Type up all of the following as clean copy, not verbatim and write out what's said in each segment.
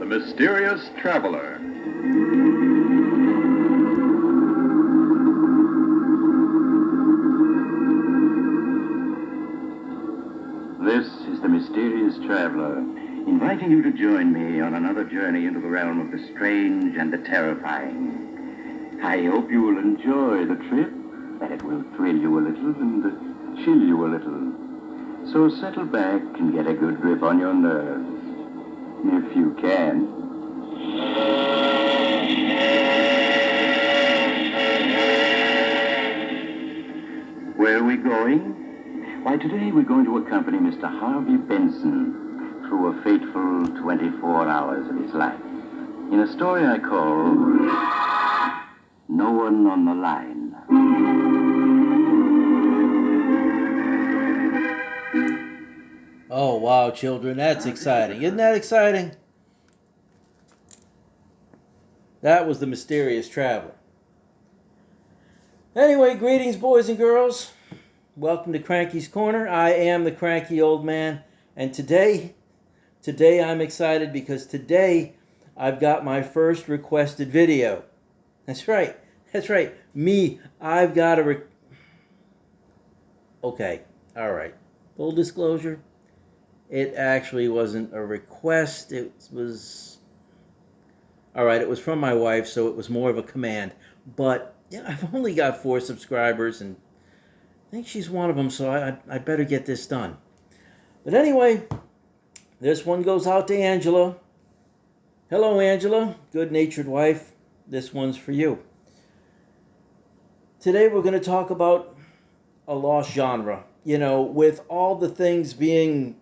The Mysterious Traveler. This is the Mysterious Traveler, inviting you to join me on another journey into the realm of the strange and the terrifying. I hope you will enjoy the trip, that it will thrill you a little and chill you a little. So settle back and get a good grip on your nerves, if you can. Where are we going? Why, today we're going to accompany Mr. Harvey Benson through a fateful 24 hours of his life in a story I call No One on the Line. Oh, wow, children, that's exciting. Isn't that exciting? That was the Mysterious Traveler. Anyway, greetings, boys and girls. Welcome to Cranky's Corner. I am the cranky old man, and today I'm excited because today I've got my first requested video. That's right. Me, I've got a Okay, all right. Full disclosure, it actually wasn't a request. It was from my wife, so it was more of a command. But yeah, I've only got 4 subscribers, and I think she's one of them, so I better get this done. But anyway, this one goes out to Angela. Hello, Angela, good-natured wife. This one's for you. Today we're going to talk about a lost genre. You know, with all the things being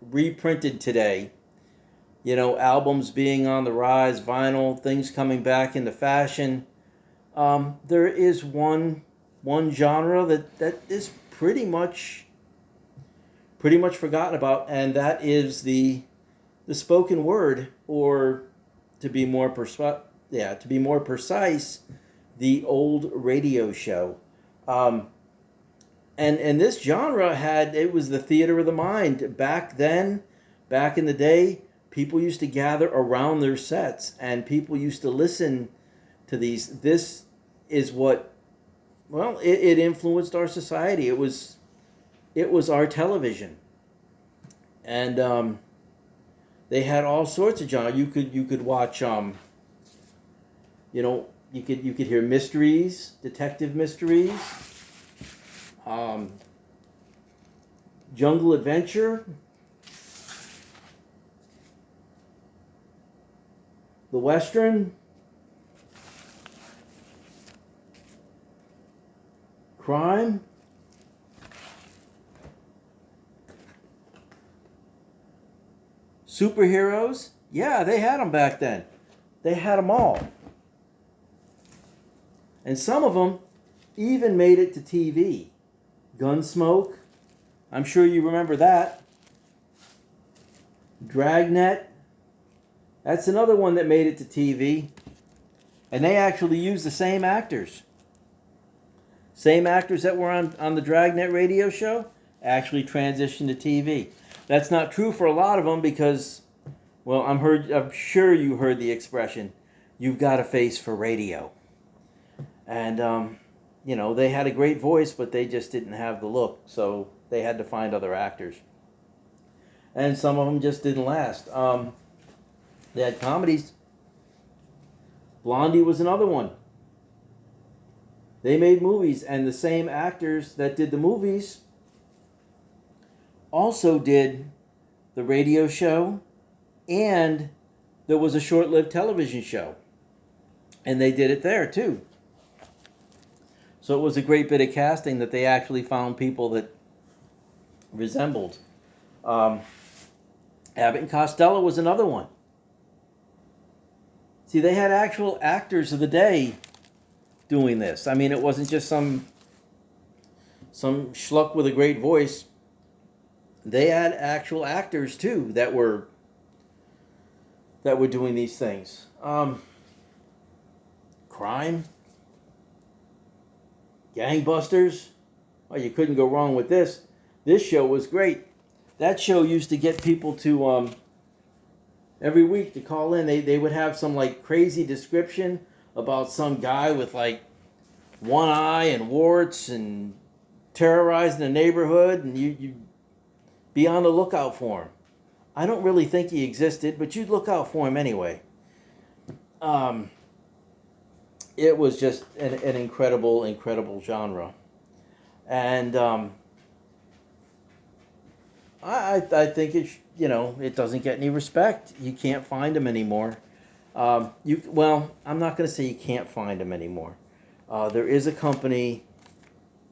reprinted today, you know, albums being on the rise, vinyl, things coming back into fashion, there is one genre that is pretty much forgotten about, and that is the spoken word, or to be more precise, the old radio show. And this genre it was the theater of the mind. Back then, back in the day, people used to gather around their sets and people used to listen to these. This is what, well, it influenced our society. It was our television. And they had all sorts of genre. You could watch you could hear mysteries, detective mysteries, jungle adventure, the western, crime, superheroes. Yeah, they had them back then. They had them all. And some of them even made it to TV. Gunsmoke, I'm sure you remember that. Dragnet, that's another one that made it to TV. And they actually used the same actors. Same actors that were on the Dragnet radio show actually transitioned to TV. That's not true for a lot of them because, well, I'm sure you heard the expression, you've got a face for radio. And, they had a great voice, but they just didn't have the look. So they had to find other actors. And some of them just didn't last. They had comedies. Blondie was another one. They made movies, and the same actors that did the movies also did the radio show, and there was a short-lived television show. And they did it there, too. So it was a great bit of casting that they actually found people that resembled. Abbott and Costello was another one. See, they had actual actors of the day doing this. I mean, it wasn't just some schluck with a great voice. They had actual actors too that were doing these things. Crime, gangbusters. Well, you couldn't go wrong with this. This show was great. That show used to get people to every week to call in. They would have some like crazy description about some guy with like one eye and warts and terrorizing the neighborhood, and you'd be on the lookout for him. I don't really think he existed, but you'd look out for him anyway. It was just an incredible genre. And I think it doesn't get any respect. You can't find them anymore. I'm not going to say you can't find them anymore. There is a company,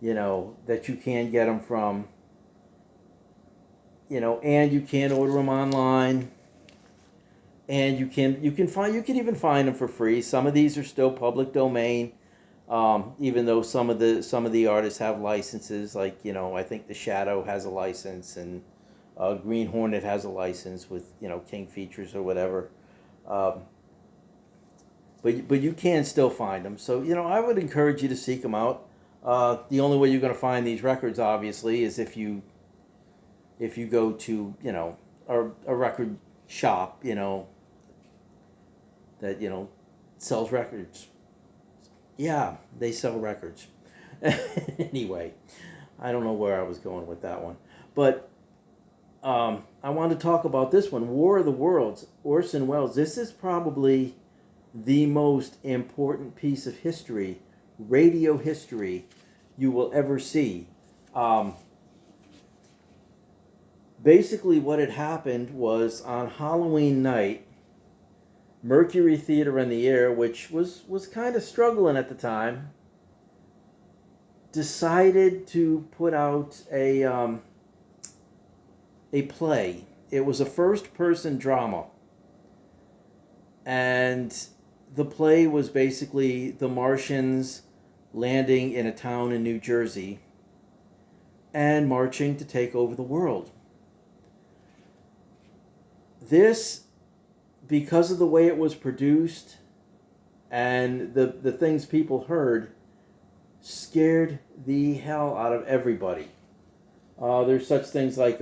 that you can get them from, and you can order them online, and you can even find them for free. Some of these are still public domain, even though some of the artists have licenses. Like I think the Shadow has a license, and Green Hornet has a license with King Features or whatever. But you can still find them. So I would encourage you to seek them out. The only way you're going to find these records, obviously, is if you go to a record shop that sells records. Yeah, they sell records. Anyway, I don't know where I was going with that one, but I wanted to talk about this one, War of the Worlds, Orson Welles. This is probably the most important piece of history, radio history, you will ever see. Basically, what had happened was on Halloween night, Mercury Theater in the Air, which was kind of struggling at the time, decided to put out a play. It was a first-person drama, and the play was basically the Martians landing in a town in New Jersey and marching to take over the world. This, because of the way it was produced and the things people heard, scared the hell out of everybody. There's such things like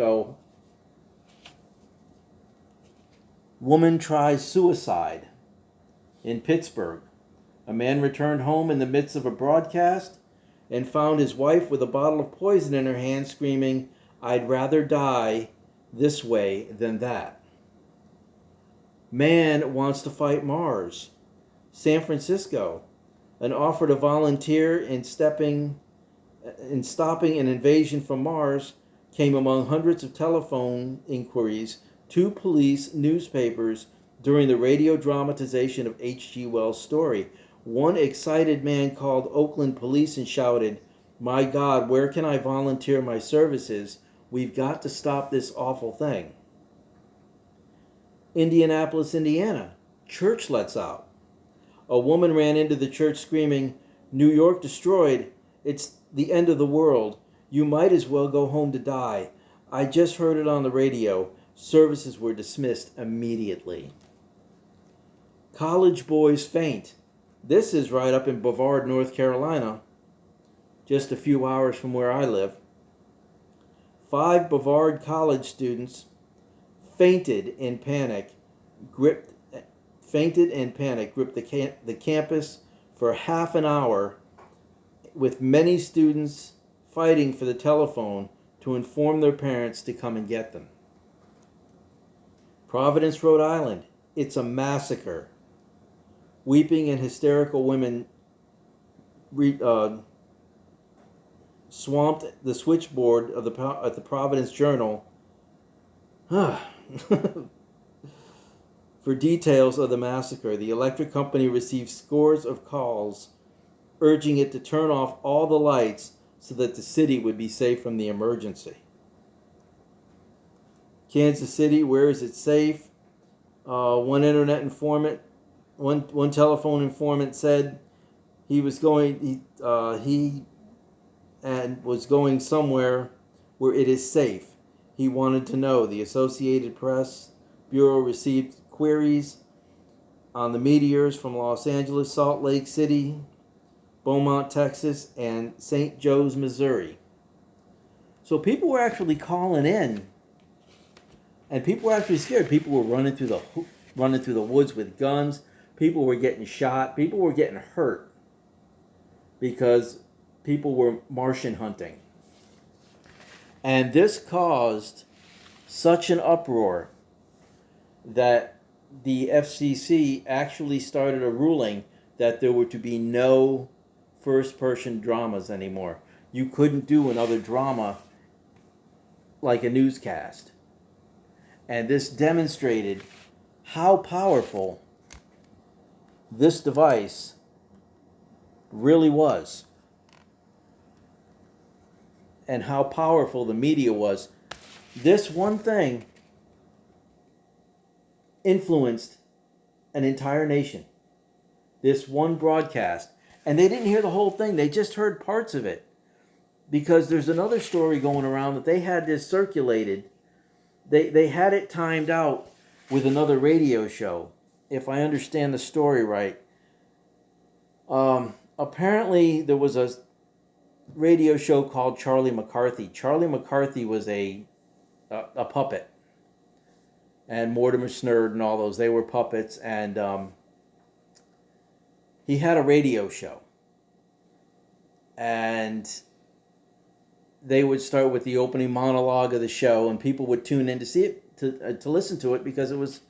woman tries suicide in Pittsburgh. A man returned home in the midst of a broadcast and found his wife with a bottle of poison in her hand, screaming, "I'd rather die this way than that." Man wants to fight Mars. San Francisco. An offer to volunteer in stopping an invasion from Mars came among hundreds of telephone inquiries to police newspapers during the radio dramatization of H.G. Wells' story. One excited man called Oakland police and shouted, "My God, where can I volunteer my services? We've got to stop this awful thing." Indianapolis, Indiana. Church lets out. A woman ran into the church screaming, "New York destroyed. It's the end of the world. You might as well go home to die. I just heard it on the radio. Services were dismissed immediately." College boys faint. This is right up in Brevard, North Carolina, just a few hours from where I live. 5 Brevard college students fainted in panic, gripped the campus for half an hour, with many students fighting for the telephone to inform their parents to come and get them. Providence, Rhode Island. It's a massacre. Weeping and hysterical women swamped the switchboard of at the Providence Journal for details of the massacre. The electric company received scores of calls urging it to turn off all the lights so that the city would be safe from the emergency. Kansas City, where is it safe? One telephone informant said he was going somewhere where it is safe. He wanted to know. The Associated Press Bureau received queries on the meteors from Los Angeles, Salt Lake City, Beaumont, Texas, and St. Joe's, Missouri. So people were actually calling in, and people were actually scared. People were running through running through the woods with guns. People were getting shot. People were getting hurt because people were Martian hunting. And this caused such an uproar that the FCC actually started a ruling that there were to be no first-person dramas anymore. You couldn't do another drama like a newscast. And this demonstrated how powerful this device really was, and how powerful the media was. This one thing influenced an entire nation. This one broadcast. And they didn't hear the whole thing. They just heard parts of it. Because there's another story going around that they had this circulated. They had it timed out with another radio show, if I understand the story right. Apparently there was a radio show called Charlie McCarthy. Charlie McCarthy was a puppet. And Mortimer Snerd and all those, they were puppets. And he had a radio show. And they would start with the opening monologue of the show, and people would tune in to see it, to listen to it, because it was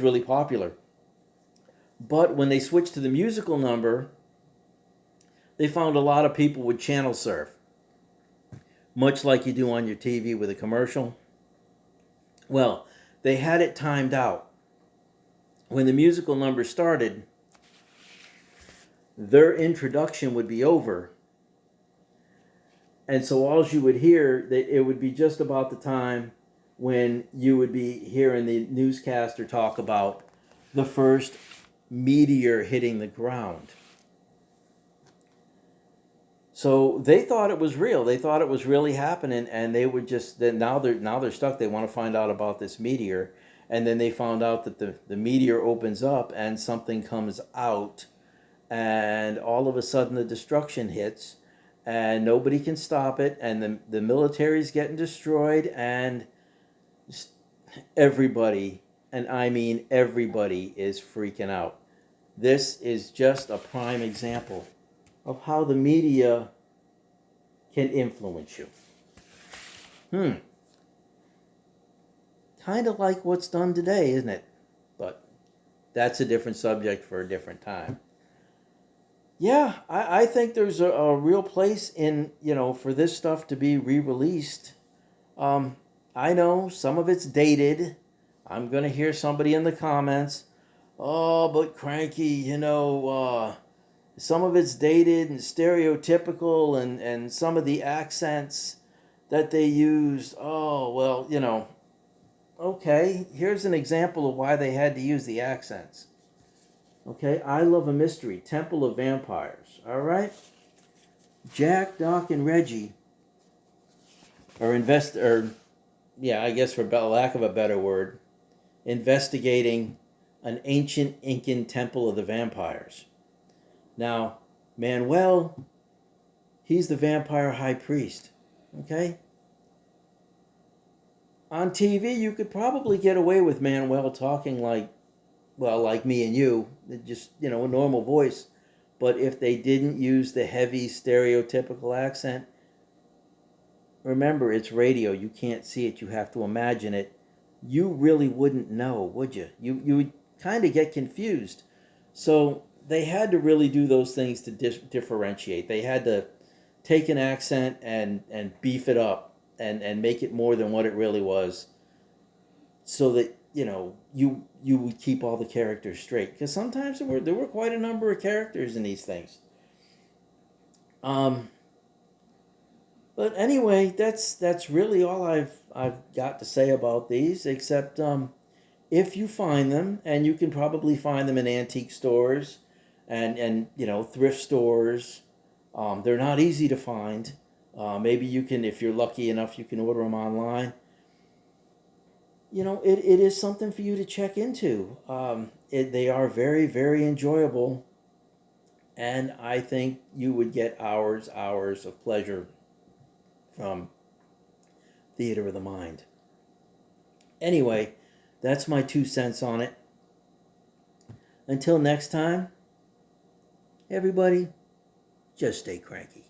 really popular. But when they switched to the musical number, they found a lot of people would channel surf, much like you do on your TV with a commercial. Well, they had it timed out. When the musical number started, their introduction would be over. And so all you would hear, it would be just about the time when you would be hearing the newscaster talk about the first meteor hitting the ground. So they thought it was real. They thought it was really happening, and they would just, now they're stuck. They want to find out about this meteor. And then they found out that the meteor opens up and something comes out, and all of a sudden the destruction hits. And nobody can stop it, and the military's getting destroyed, and everybody, and I mean everybody, is freaking out. This is just a prime example of how the media can influence you. Kind of like what's done today, isn't it? But that's a different subject for a different time. Yeah, I think there's a real place in, for this stuff to be re-released. I know some of it's dated. I'm going to hear somebody in the comments, oh, but Cranky, some of it's dated and stereotypical, and some of the accents that they used, oh, well, okay, here's an example of why they had to use the accents. Okay, I Love a Mystery, Temple of Vampires, all right? Jack, Doc, and Reggie I guess for lack of a better word, investigating an ancient Incan temple of the vampires. Now, Manuel, he's the vampire high priest, okay? On TV, you could probably get away with Manuel talking like me and you, just, a normal voice. But if they didn't use the heavy stereotypical accent, remember, it's radio. You can't see it. You have to imagine it. You really wouldn't know, would you? You would kind of get confused. So they had to really do those things to differentiate. They had to take an accent and beef it up and make it more than what it really was, so that you would keep all the characters straight, because sometimes there were quite a number of characters in these things. But anyway, that's really all I've got to say about these, except if you find them, and you can probably find them in antique stores and thrift stores. They're not easy to find. Maybe you can, if you're lucky enough, you can order them online. It is something for you to check into. They are very, very enjoyable, and I think you would get hours of pleasure from Theater of the Mind. Anyway, that's my 2 cents on it. Until next time, everybody, just stay cranky.